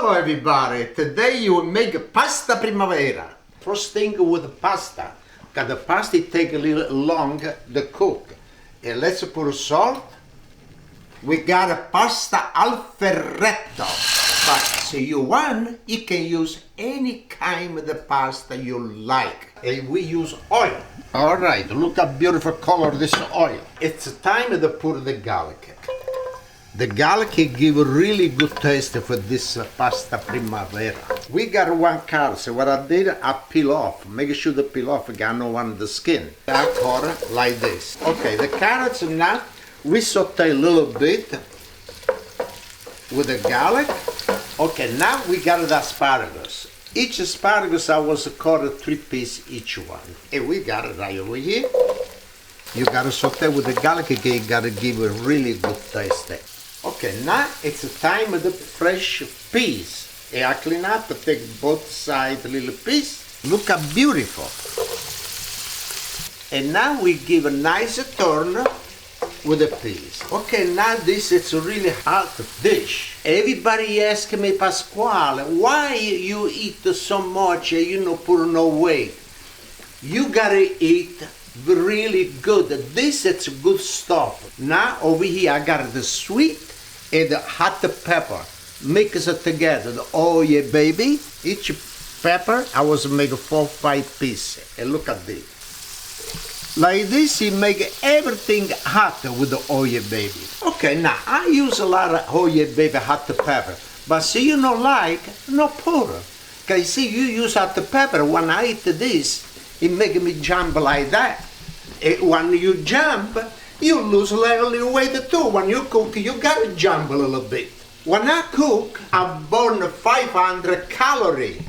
Hello everybody, today you will make pasta primavera. First thing with the pasta, because the pasta take a little long to cook. And let's put salt. We got a pasta alfredo, but if you want, you can use any kind of the pasta you like. And we use oil. All right, look how beautiful color this oil. It's time to put the garlic. The garlic give a really good taste for this pasta primavera. We got one carrot, so what I did, I peel off. Make sure the peel off, got no one the skin. I cut it like this. Okay, the carrots now, we saute a little bit with the garlic. Okay, now we got the asparagus. Each asparagus I was cut 3 pieces each one. And we got it right over here. You gotta saute with the garlic again, you gotta give a really good taste. Okay, now it's time of the fresh peas. And I clean up, take both sides a little piece. Look how beautiful. And now we give a nice turn with the peas. Okay, now this is a really hot dish. Everybody asks me, Pasquale, why you eat so much and you don't put no weight? You gotta eat really good. This is good stuff. Now over here I got the sweet and the hot pepper. Mix it together. Oh yeah, baby. Each pepper I was make 4 or 5 pieces. And look at this. Like this, you make everything hot with the oil, baby. Okay, now I use a lot of oil, baby, hot pepper. But see, you don't like, no pour. Cause see, you use hot pepper. When I eat this, it make me jump like that. And when you jump, you lose a little weight too. When you cook, you gotta jump a little bit. When I cook, I burn 500 calories.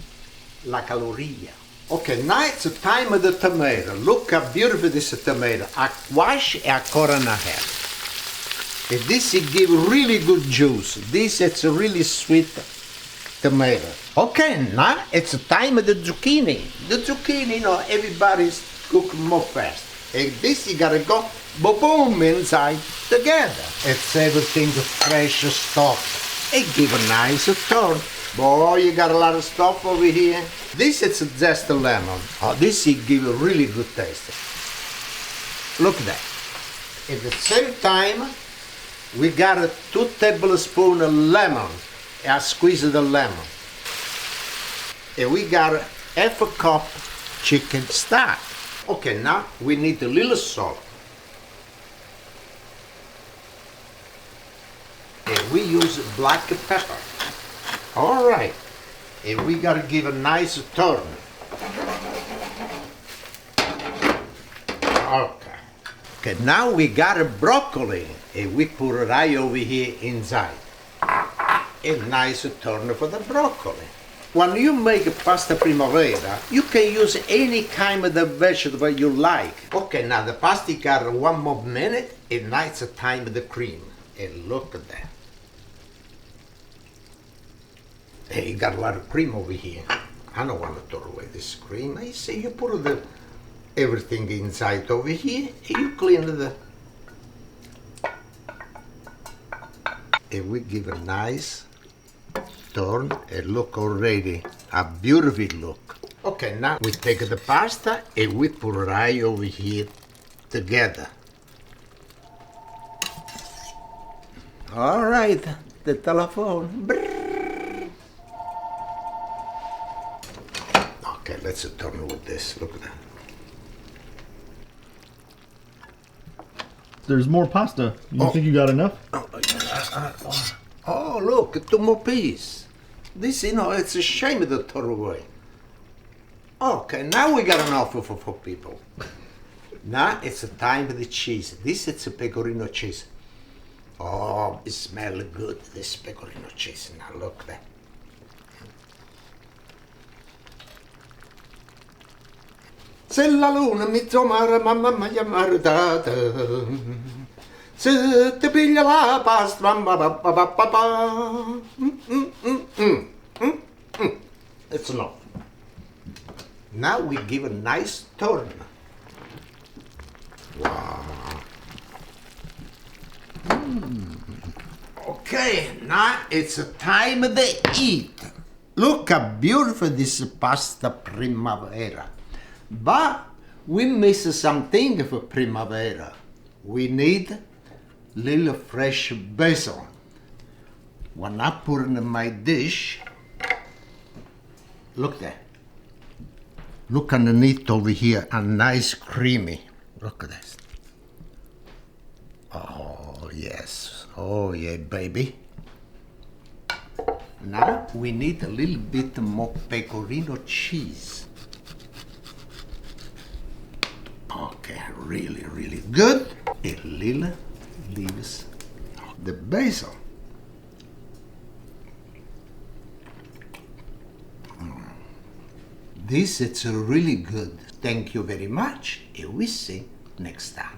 La caloria. Okay, now it's time of the tomato. Look how beautiful this tomato. I wash and I cut in half. And this it give really good juice. This it's a really sweet tomato. Okay, now it's time of the zucchini. The zucchini, you know, everybody's cook more fast. And this you gotta go boom inside together. It's everything fresh stuff. It give a nice turn. Boy, you got a lot of stuff over here. This is just a lemon. Oh, this it give a really good taste. Look at that. At the same time, we got 2 tablespoons of lemon. I squeeze the lemon. And we got half a cup chicken stock. Okay, now we need a little salt. And we use black pepper. All right. And we gotta give a nice turn. Okay. Okay, now we got a broccoli. And we put it right over here inside. A nice turn for the broccoli. When you make pasta primavera, you can use any kind of the vegetable you like. Okay, now the pasta got 1 more minute, and now it's time of the cream. And look at that. Hey, you got a lot of cream over here. I don't want to throw away this cream. I say you put everything inside over here, and you clean the... And we give a nice turn and look already a beautiful look. Okay, now we take the pasta and we put it right over here together. All right, the telephone. Okay, let's turn with this. Look at that. There's more pasta. You think you got enough? Oh, look, 2 more pieces. This, you know, it's a shame to throw away. Okay, now we got enough for 4 people. Now it's the time of the cheese. This is a pecorino cheese. Oh, it smells good, this pecorino cheese. Now look at that. Se la luna mi trovara, mamma mia maritata. Se ti piglia la pasta, It's enough. Now we give a nice turn. Wow. Okay. Okay, now it's time to eat. Look how beautiful this pasta primavera. But we miss something for primavera. We need little fresh basil. When I put in my dish, look there. Look underneath over here, a nice creamy. Look at this. Oh, yes. Oh, yeah, baby. Now we need a little bit more pecorino cheese. Okay, really, really good. A little leaves the basil. This is really good. Thank you very much, and we see next time.